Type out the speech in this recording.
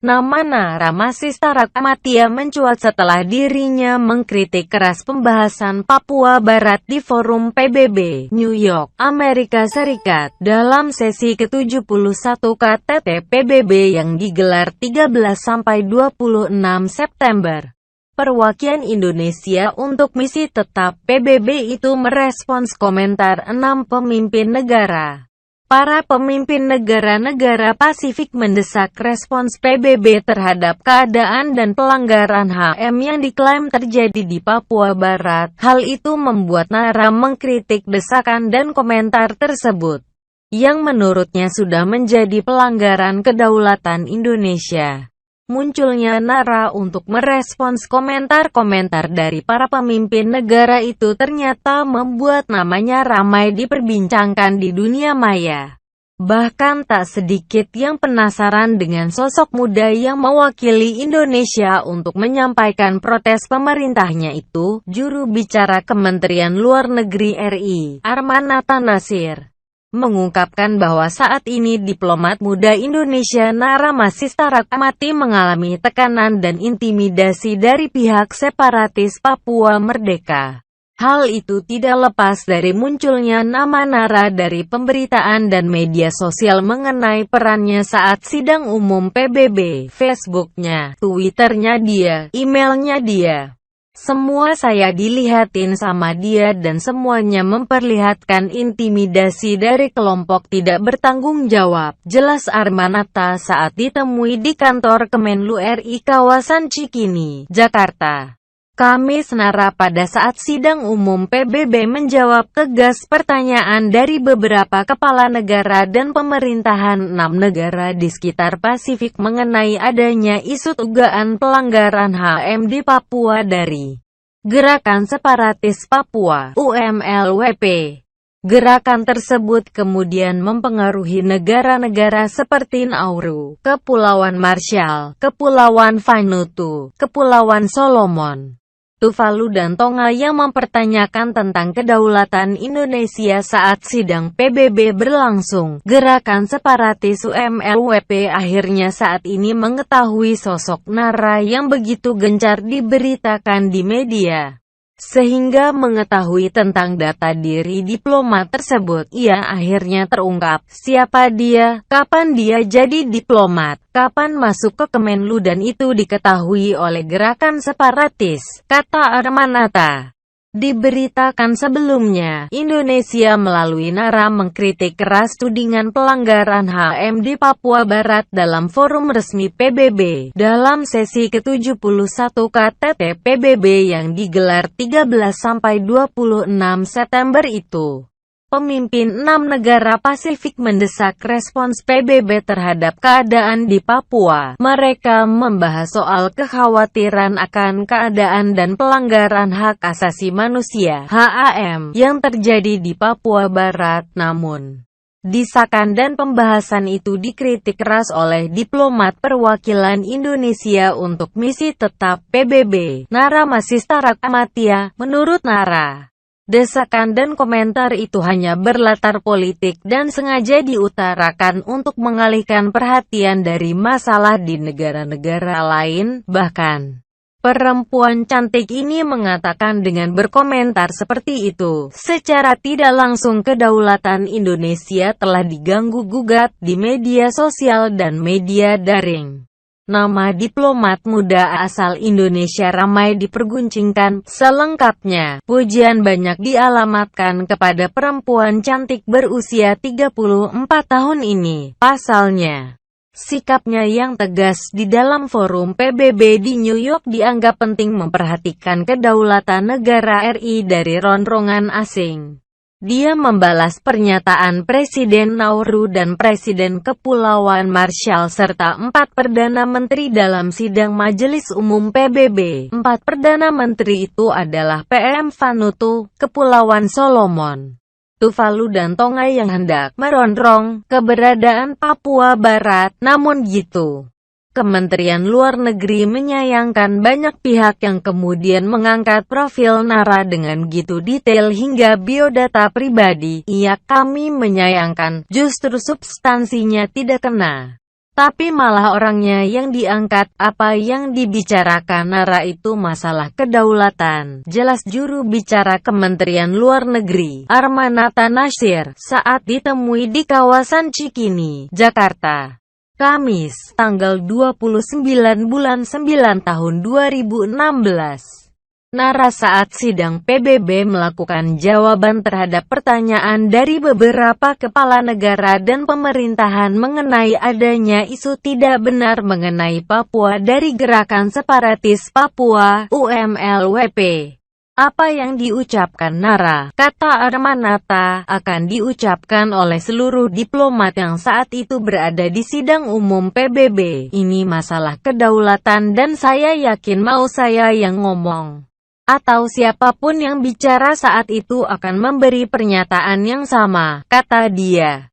Nama Nara Masistara Amatia mencuat setelah dirinya mengkritik keras pembahasan Papua Barat di forum PBB, New York, Amerika Serikat, dalam sesi ke-71 KTT PBB yang digelar 13–26 September. Perwakilan Indonesia untuk misi tetap PBB itu merespons komentar 6 pemimpin negara. Para pemimpin negara-negara Pasifik mendesak respons PBB terhadap keadaan dan pelanggaran HM yang diklaim terjadi di Papua Barat. Hal itu membuat Nara mengkritik desakan dan komentar tersebut, yang menurutnya sudah menjadi pelanggaran kedaulatan Indonesia. Munculnya Nara untuk merespons komentar-komentar dari para pemimpin negara itu ternyata membuat namanya ramai diperbincangkan di dunia maya. Bahkan tak sedikit yang penasaran dengan sosok muda yang mewakili Indonesia untuk menyampaikan protes pemerintahnya itu. Juru bicara Kementerian Luar Negeri RI, Armanata Nasir, mengungkapkan bahwa saat ini diplomat muda Indonesia Nara Masistara Amati mengalami tekanan dan intimidasi dari pihak separatis Papua Merdeka. Hal itu tidak lepas dari munculnya nama Nara dari pemberitaan dan media sosial mengenai perannya saat sidang umum PBB, Facebooknya, Twitternya dia, emailnya dia. Semua saya dilihatin sama dia dan semuanya memperlihatkan intimidasi dari kelompok tidak bertanggung jawab, jelas Armanata saat ditemui di kantor Kemenlu RI kawasan Cikini, Jakarta, Kamis. Nara pada saat sidang umum PBB menjawab tegas pertanyaan dari beberapa kepala negara dan pemerintahan 6 negara di sekitar Pasifik mengenai adanya isu dugaan pelanggaran HM di Papua dari Gerakan Separatis Papua (UMLWP). Gerakan tersebut kemudian mempengaruhi negara-negara seperti Nauru, Kepulauan Marshall, Kepulauan Vanuatu, Kepulauan Solomon, Tuvalu dan Tonga yang mempertanyakan tentang kedaulatan Indonesia saat sidang PBB berlangsung. Gerakan separatis UMLWP akhirnya saat ini mengetahui sosok Nara yang begitu gencar diberitakan di media. Sehingga mengetahui tentang data diri diplomat tersebut, ia akhirnya terungkap. Siapa dia, kapan dia jadi diplomat, kapan masuk ke Kemenlu dan itu diketahui oleh gerakan separatis, kata Armanata. Diberitakan sebelumnya, Indonesia melalui Nara mengkritik keras tudingan pelanggaran HM di Papua Barat dalam forum resmi PBB, dalam sesi ke-71 KTT PBB yang digelar 13–26 September itu. Pemimpin 6 negara Pasifik mendesak respons PBB terhadap keadaan di Papua. Mereka membahas soal kekhawatiran akan keadaan dan pelanggaran hak asasi manusia (HAM) yang terjadi di Papua Barat. Namun, desakan dan pembahasan itu dikritik keras oleh diplomat perwakilan Indonesia untuk misi tetap PBB, Nara Masistara Amatia. Menurut Nara, desakan dan komentar itu hanya berlatar politik dan sengaja diutarakan untuk mengalihkan perhatian dari masalah di negara-negara lain. Bahkan, perempuan cantik ini mengatakan dengan berkomentar seperti itu, secara tidak langsung kedaulatan Indonesia telah diganggu-gugat di media sosial dan media daring. Nama diplomat muda asal Indonesia ramai diperguncingkan. Selengkapnya, pujian banyak dialamatkan kepada perempuan cantik berusia 34 tahun ini. Pasalnya, sikapnya yang tegas di dalam forum PBB di New York dianggap penting memperhatikan kedaulatan negara RI dari ronrongan asing. Dia membalas pernyataan Presiden Nauru dan Presiden Kepulauan Marshall serta 4 Perdana Menteri dalam sidang Majelis Umum PBB. 4 Perdana Menteri itu adalah PM Vanuatu, Kepulauan Solomon, Tuvalu dan Tonga yang hendak merongrong keberadaan Papua Barat. Namun gitu, Kementerian Luar Negeri menyayangkan banyak pihak yang kemudian mengangkat profil Nara dengan gitu detail hingga biodata pribadi. Kami menyayangkan, justru substansinya tidak kena. Tapi malah orangnya yang diangkat. Apa yang dibicarakan Nara itu masalah kedaulatan. Jelas juru bicara Kementerian Luar Negeri, Armanata Nasir, saat ditemui di kawasan Cikini, Jakarta, Kamis, tanggal 29 bulan 9 tahun 2016. Nara saat sidang PBB melakukan jawaban terhadap pertanyaan dari beberapa kepala negara dan pemerintahan mengenai adanya isu tidak benar mengenai Papua dari Gerakan Separatis Papua, UMLWP. Apa yang diucapkan Nara, kata Armanata, akan diucapkan oleh seluruh diplomat yang saat itu berada di sidang umum PBB. Ini masalah kedaulatan dan saya yakin mau saya yang ngomong atau siapapun yang bicara saat itu akan memberi pernyataan yang sama, kata dia.